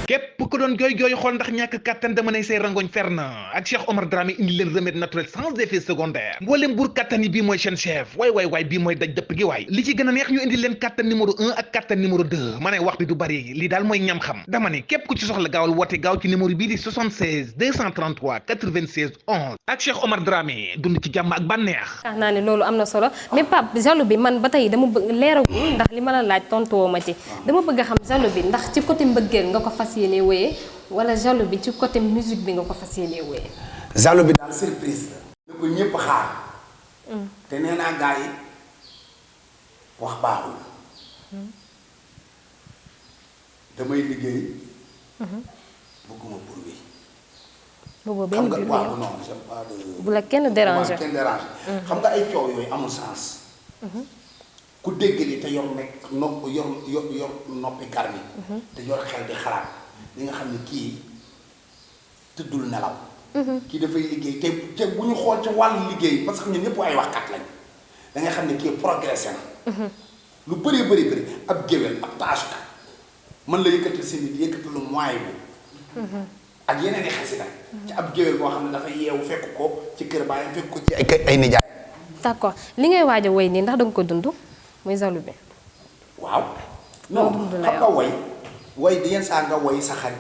képp ku doon jooy xool ndax ñàkk kàttan dama ne say rangoñ fer na ak Cheikh Omar Dramé indi leen remède naturel sans effet secondaire mboolem buur kàttan yi bii mooy seen chef waay bii mooy daj dëpp gi waay li ci gën a neex ñu indi leen kàttan numéro 1 ak kàttan numéro 2 ma ne wax bi du bari lii daal mooy ñam xam dama ne képp ku ci soxla gaawal woote gaaw ci numéro bii di 76 233 96 11 ak Cheikh Omar Dramé dund ci jàmm ak bànneex. naa ne loolu am na solo mais Pape jalo bi man ba tey dama bëgg leeragul ndax li ma la laaj tontuwoo ma ci dama bëgg a xam jalo bi ndax ci côté mbëggeel nga ko fas yéene wéyee wala jalo bi ci côté musique bi nga ko fas yéene wéyee. jalo bi daal surprise la. na ko ñëpp xaar. te nee naa gars yi wax baaxul. damay liggéey. bëgguma pour wi. boobu benn xam biir nga waaw non j'aime pas de. bu la kenn déranger xam nga ay coow yooyu amul sens. ku dégg li te yor nekk yor noppi garmi te yor xel di xalaat li nga xam ne kii tëddul nelaw. kii dafay liggéey te bu ñu xool ci wàllu liggéey parce que ñun ñëpp ay waxkat lañ da nga xam ne kii progressé na. lu bëri ab géwél ab taasukat mën la yëkkati si nit yëkkati lu mooy bu. ak yeneen i xasida ci ab géwél boo xam ne dafa yeewu fekk ko ci kër baayam fekk ko ci ay nijaay. d'accord li ngay waaj a woy nii ndax danga ko dund muy jalo bi. waaw non xam nga woy di yenn saa nga woy sa xarit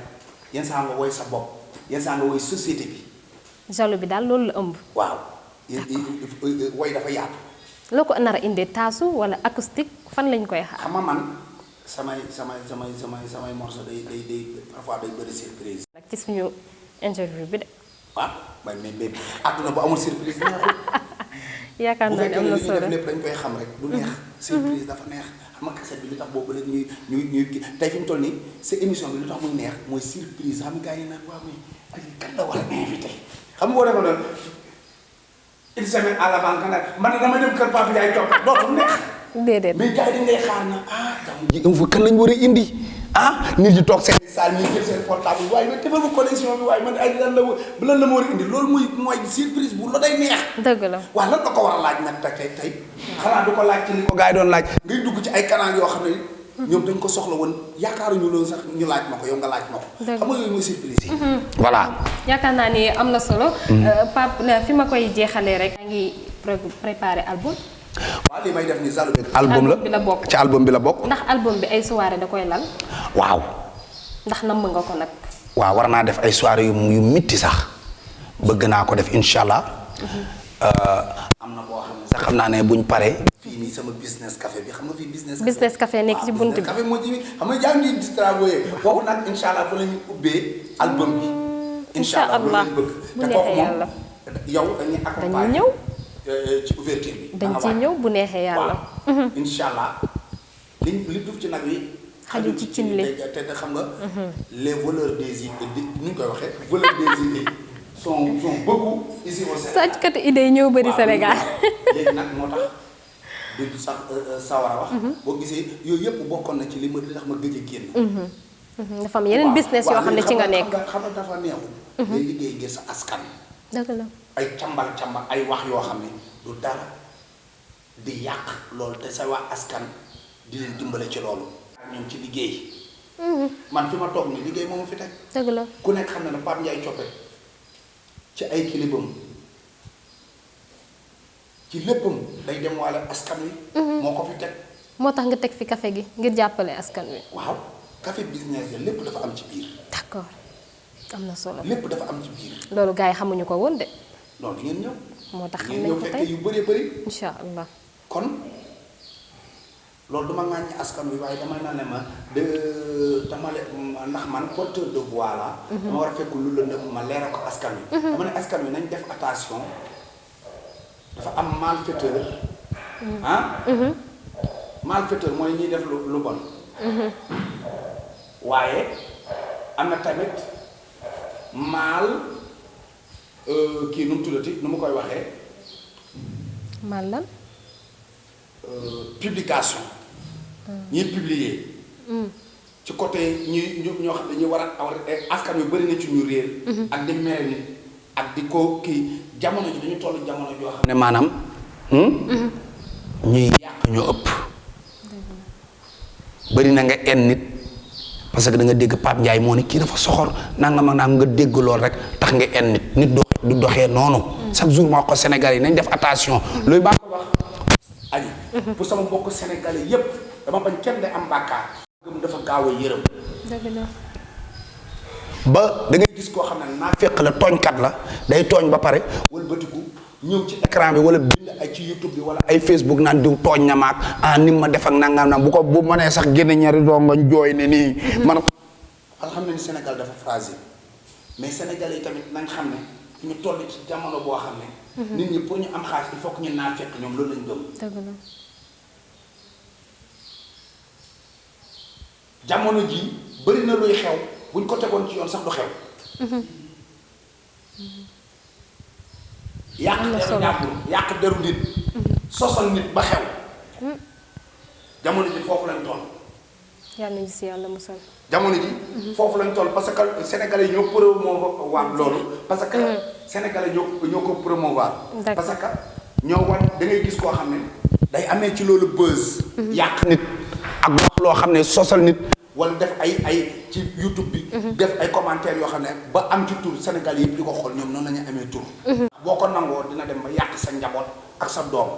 yenn saa nga woy sa bopp yenn saa nga woy société bi. jalo bi daal loolu la ëmb. waaw woy dafa yaatu. loo ko nar a indee taasu wala acoustique fan lañ koy xaar. xam nga man samay morceau day parfois day bëri surprise. nag ci suñu interview bi de. waaw mais àdduna bu amul surprise neexul. yaakaar naa ne am na solo bu fekkee li ñuy def lépp dañ koy xam rek. du neex surprise dafa neex. xam nga cassette bi li tax boobu rek ñuy tey fi mu toll nii sa émission bi li tax muy neex mooy surprise xam nga gars yi naan waaw mais Aziz kan la war a invité. xam nga boo defoon noonu une semaine à l'avance nga naan man dama dem kër Papa Ndiaye toog dootul neex. déedéet mais gars yi dañ lay xaar na ji info kan lañ war a indi nit ñi toog seen salle ñi jël seen portable waaye man defal ma connexion bi waaye man ay lan la ma war a indi loolu mooy surprise bu la day neex. dëgg la waaw lan la ko war a laaj nag tey xanaa du ko laaj ci li ko gars yi doon laaj. ngay dugg ci ay canal yoo xam ne ñoom dañ ko soxla woon yaakaaruñu loolu sax ñu laaj ma ko yow nga laaj ma ko. xam nga yooyu mooy surprise yi. voilà. yaakaar naa ni am na solo. Pape fi ma koy jeexalee rek. yaa ngi préparé album. waaw li may def ni jalo bi album la ci album bi la bokk. ndax album bi ay soirée da koy lal. waaw. ndax namm nga ko nag. waaw war naa def ay soirée yu mitti sax bëgg naa ko def incha allah. am na boo xam ne sax xam naa ne buñ paree. fii nii sama business café bi xam nga fii business café nekk ci bunt bi café moo ci xam nga yaa ngi distribué foofu nag incha allah fa la ñu ubbee album bi. incha allah bu neexee yàlla yow dañuy accompagner ñëw. ci ouverture bi. dañ ciy ñëw bu neexee yàlla. incha allah li duuf ci nag wi. xajul ci cin li te xam nga. les voleurs des idées ni ñu koy waxee voleurs des idées sont beaucoup ici au Sénégal. sàcckat idée ñëw bëri Sénégal. léegi nag moo tax du sax sawar a wax. boo gisee yooyu yëpp bokkoon na ci li tax ma gëj a génn. dafa am yeneen business yoo xam ne ci nga nekk. xam nga dafa neexul. ngay liggéey ngir sa askan. dëgg la. ay càmbal ay wax yoo xam ne du dara di yàq loolu te sa waa askan di leen dimbale ci loolu. ak ñoom ci liggéey. man fi ma toog nii liggéey moomu fi teg. dëgg la ku nekk xam na ne Pape Ndiaye Coppe ci ay kilibam ci léppam day dem walla askan wi. moo ko fi teg. moo tax nga teg fi café gi ngir jàppale askan wi. waaw café business la lépp dafa am ci biir. d'accord am na solo. lépp dafa am ci biir. loolu gars yi xamuñu ko woon de. non di ngeen ñëw. moo tax xam ngeen nañ ñëw ko fekkee tey yu bëree bëri. incha allah. kon loolu dama ŋàññi askan wi waaye dama naan ne ma ndax man porteur de voix la. dama war a fekk lu lëndëm ma leeral ko askan wi. dama ne askan wi nañ def attention dafa am malfaiteur. malfaiteur mooy ñuy def lu bon. waaye am na tamit kii nu mu tuddati nu mu koy waxee. mal lan. publication. ñuy publier. ci côté ñoo xam ne ñu war a askan wi bëri na ci ñu réer. ak di mere nit ak di ko kii jamono ji dañu toll jamono joo xam ne maanaam. ñuy yàq ñoo ëpp. bëri na nga en nit parce que da nga dégg Pape Ndiaye moo ne kii dafa soxor nangam ak nangam nga dégg lool rek tax nga en nit du doxee noonu. chaque jour moo ko Sénégal yi nañ def attention. loolu baa ko wax aji pour sama mbokk sénégalais yépp dama bañ kenn day am bàkkaar. gëm dafa gaaw a yërëm. dëgg la. ba da ngay gis koo xam ne naa fekk la tooñkat la day tooñ ba pare wëlbatiku ñëw ci écran bi wala bind ay ci YouTube bi wala ay Facebook naan diw tooñ na maag ni ma def ak nangam na bu mënee sax génne ñaari rongoñ jooy ne nii. man xam ne Sénégal dafa fragile mais Sénégalais yi tamit nañ xam ne ñu toll ci jamono boo xam ne. nit ñi pour ñu am xaalis il faut que ñu naa fekk ñoom loolu lañ gëm. dëgg la. jamono ji bëri na luy xew buñ ko tegoon ci yoon sax du xew. yàq deru jàmbur yàq deru nit. sosal nit ba xew. jamono ji foofu lañ toll. yàlla nañu si yàlla musal. jamono ji. foofu lañ toll parce que sénégalais ñoo promouvoir loolu. parce que sénégalais ñoo ko promouvoir. parce que ñoo war da ngay gis koo xam ne day amee ci loolu buzz. yàq nit ak wax loo xam ne sosal nit. wala def ay ci YouTube bi. def ay commentaires yoo xam ne ba am ci tur Sénégal yëpp di ko xool ñoom noonu la ñu amee tur. boo ko nangoo dina dem ba yàq sa njaboot ak sa doom.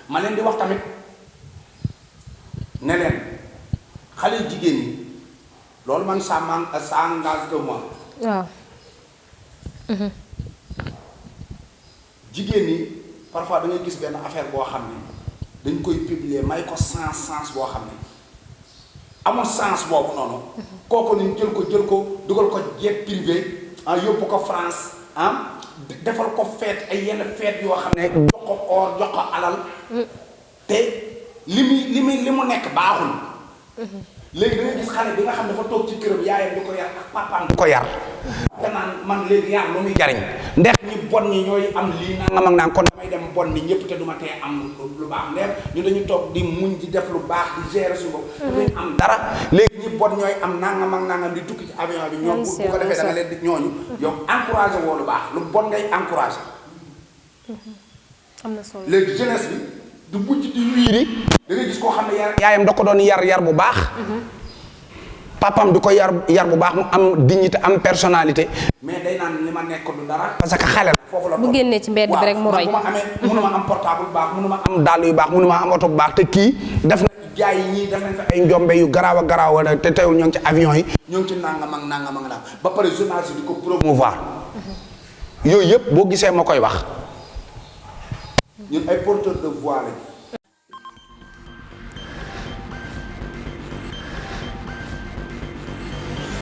ma leen di wax tamit ne leen xale jigéen ñi loolu man ça engage de moi. waaw. jigéen ñi parfois da ngay gis benn affaire boo xam ne dañ koy publier may ko sens boo xam ne amul sens boobu noonu. kooku ni jël ko dugal ko jet privé yóbbu ko France defal ko feet ay yenn feet yoo xam ne. jox ko or jox ko alal. te li mu nekk baaxul. léegi da ngay gis xale bi nga xam ne dafa toog ci këram yaayam di ko yar ak papaam di ko yar. danaan man léegi yar lu muy jariñ. ndax ñi bon ñi ñooy am lii nangam ak naan kon damay dem bon ni ñëpp te duma tee am lu baax ndeem ñu dañu toog di muñ di def lu baax di gérer su bopp. duñu am dara. léegi ñi bon ñooy am nangam ak nangam di tukki ci avion bi. ñoom bu ko defee da nga leen di ñooñu. yow encouragé woo lu baax lu bon ngay encouragé. am na solo léegi jeunesse bi du mujj di wiiri. da ngay gis koo xam ne yaayam da ko doon yar bu baax. papam di ko yar bu baax mu am dignité am personnalité. mais day naan li ma nekk du dara. parce que xale la foofu la. bu génnee ci mbedd bi rek mu roy. bu ma amee mënuma am portable bu baax mënuma am dàll yu baax mënuma am oto bu baax te kii def na jaay yi ñii def nañ fa ay njombe yu garaaw a garaaw te teewul ñoo ngi ci avion yi. ñoo ngi ci nangam ak nangam ak nangam ba pare journaliste di ko promouvoir. yooyu yëpp boo gisee ma koy wax. ñun ay porteurs de voix lañ.